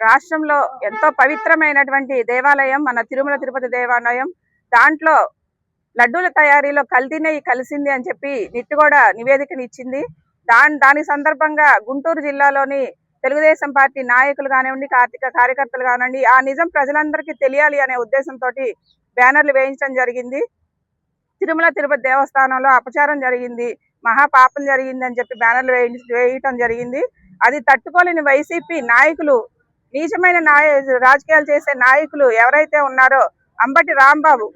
రాష్ట్రంలో ఎంతో పవిత్రమైనటువంటి దేవాలయం మన తిరుమల తిరుపతి దేవాలయం. దాంట్లో లడ్డూల తయారీలో కల్తీ నెయ్యి కలిసింది అని చెప్పి నిట్టు కూడా నివేదికను ఇచ్చింది. దాని సందర్భంగా గుంటూరు జిల్లాలోని తెలుగుదేశం పార్టీ నాయకులు కానివ్వండి, కార్యకర్తలు కానివ్వండి, ఆ నిజం ప్రజలందరికీ తెలియాలి అనే ఉద్దేశంతో బ్యానర్లు వేయించడం జరిగింది. తిరుమల తిరుపతి దేవస్థానంలో అపచారం జరిగింది, మహాపాపం జరిగింది అని చెప్పి బ్యానర్లు వేయటం జరిగింది. అది తట్టుకోలేని వైసీపీ నాయకులు, నీచమైన రాజకీయాలు చేసే నాయకులు ఎవరైతే ఉన్నారో అంబటి రాంబాబు,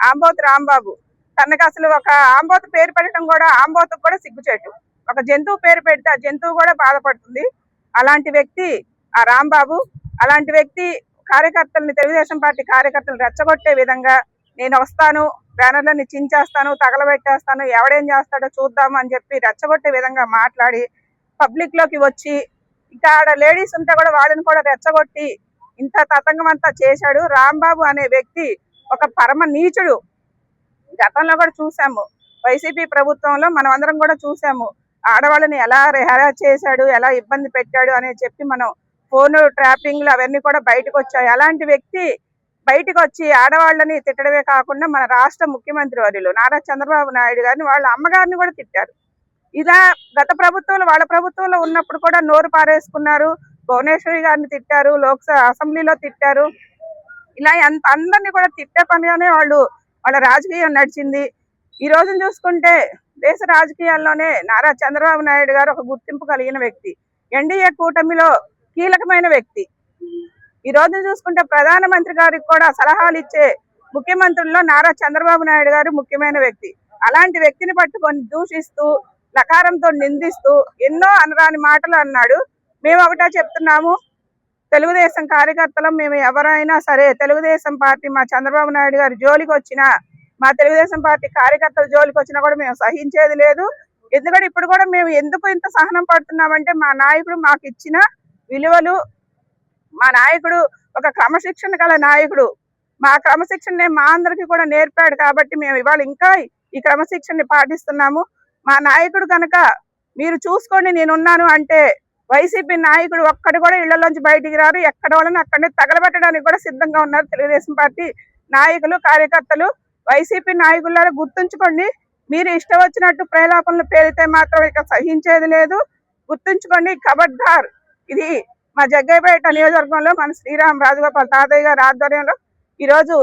ఆంబోతు రాంబాబు, తనకు అసలు ఒక ఆంబోతు పేరు పెట్టడం కూడా ఆంబోతుకు కూడా సిగ్గుచేటు. ఒక జంతువు పేరు పెడితే ఆ జంతువు కూడా బాధపడుతుంది. అలాంటి వ్యక్తి ఆ రాంబాబు. అలాంటి వ్యక్తి కార్యకర్తల్ని, తెలుగుదేశం పార్టీ కార్యకర్తలు రెచ్చగొట్టే విధంగా నేను వస్తాను, బ్యానర్లని చించేస్తాను, తగలబెట్టేస్తాను, ఎవడేం చేస్తాడో చూద్దాము అని చెప్పి రెచ్చగొట్టే విధంగా మాట్లాడి పబ్లిక్ లోకి వచ్చి ఇంకా ఆడ లేడీస్ ఉంటే కూడా వాళ్ళని కూడా రెచ్చగొట్టి ఇంత తతంగం అంతా చేశాడు. రాంబాబు అనే వ్యక్తి ఒక పరమ నీచుడు. గతంలో కూడా చూసాము, వైసీపీ ప్రభుత్వంలో మనం అందరం కూడా చూసాము, ఆడవాళ్ళని ఎలా హెరాస్ చేశాడు, ఎలా ఇబ్బంది పెట్టాడు అని చెప్పి మనం ఫోన్ ట్రాపింగ్లు అవన్నీ కూడా బయటకు వచ్చాయి. అలాంటి వ్యక్తి బయటకు వచ్చి ఆడవాళ్ళని తిట్టడమే కాకుండా మన రాష్ట్ర ముఖ్యమంత్రి వర్యులు నారా చంద్రబాబు నాయుడు గారిని, వాళ్ళ అమ్మగారిని కూడా తిట్టారు. ఇలా గత ప్రభుత్వంలో, వాళ్ళ ప్రభుత్వంలో ఉన్నప్పుడు కూడా నోరు పారేసుకున్నారు. భువనేశ్వరి గారిని తిట్టారు, లోక్సభ అసెంబ్లీలో తిట్టారు. ఇలా అందరినీ కూడా తిట్టే పనిగానే వాళ్ళ రాజకీయం నడిచింది. ఈ రోజును చూసుకుంటే దేశ రాజకీయాల్లోనే నారా చంద్రబాబు నాయుడు గారు ఒక గుర్తింపు కలిగిన వ్యక్తి, ఎన్డీఏ కూటమిలో కీలకమైన వ్యక్తి. ఈ రోజును చూసుకుంటే ప్రధానమంత్రి గారికి కూడా సలహాలు ఇచ్చే ముఖ్యమంత్రుల్లో నారా చంద్రబాబు నాయుడు గారు ముఖ్యమైన వ్యక్తి. అలాంటి వ్యక్తిని పట్టుకొని దూషిస్తూ, లకారంతో నిందిస్తూ ఎన్నో అనరాని మాటలు అన్నాడు. మేము ఒకటే చెప్తున్నాము, తెలుగుదేశం కార్యకర్తలు మేము ఎవరైనా సరే, తెలుగుదేశం పార్టీ మా చంద్రబాబు నాయుడు గారి జోలికి వచ్చినా, మా తెలుగుదేశం పార్టీ కార్యకర్తల జోలికి వచ్చినా కూడా మేము సహించేది లేదు. ఎందుకంటే ఇప్పుడు కూడా మేము ఎందుకు ఇంత సహనం పడుతున్నామంటే మా నాయకుడు మాకు ఇచ్చిన విలువలు, మా నాయకుడు ఒక క్రమశిక్షణ గల నాయకుడు. మా క్రమశిక్షణనే మా అందరికీ కూడా నేర్పాడు కాబట్టి మేము ఇవాళ ఇంకా ఈ క్రమశిక్షణని పాటిస్తున్నాము. మా నాయకుడు కనుక మీరు చూసుకోండి నేనున్నాను అంటే వైసీపీ నాయకుడు ఒక్కడు కూడా ఇళ్లలోంచి బయటికి రారు, ఎక్కడ వాళ్ళని అక్కడనే తగలబెట్టడానికి కూడా సిద్ధంగా ఉన్నారు తెలుగుదేశం పార్టీ నాయకులు, కార్యకర్తలు. వైసీపీ నాయకులారా గుర్తుంచుకోండి, మీరు ఇష్టం వచ్చినట్టు ప్రేలాపనలు పేరితే మాత్రం ఇక సహించేది లేదు. గుర్తుంచుకోండి, ఖబర్దార్. ఇది మా జగ్గయ్యపేట నియోజకవర్గంలో మన శ్రీరామ్ రాజగోపాల్ తాతయ్య గారి ఆధ్వర్యంలో ఈరోజు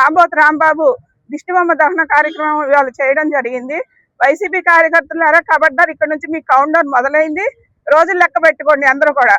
ఆంబోతు రాంబాబు దిష్టిబొమ్మ దహన కార్యక్రమం ఇవాళ చేయడం జరిగింది. వైసీపీ కార్యకర్తలారా ఖబర్దార్, ఇక్కడ నుంచి మీ కౌంట్ డౌన్ మొదలైంది. రోజులు లెక్క పెట్టుకోండి అందరూ కూడా.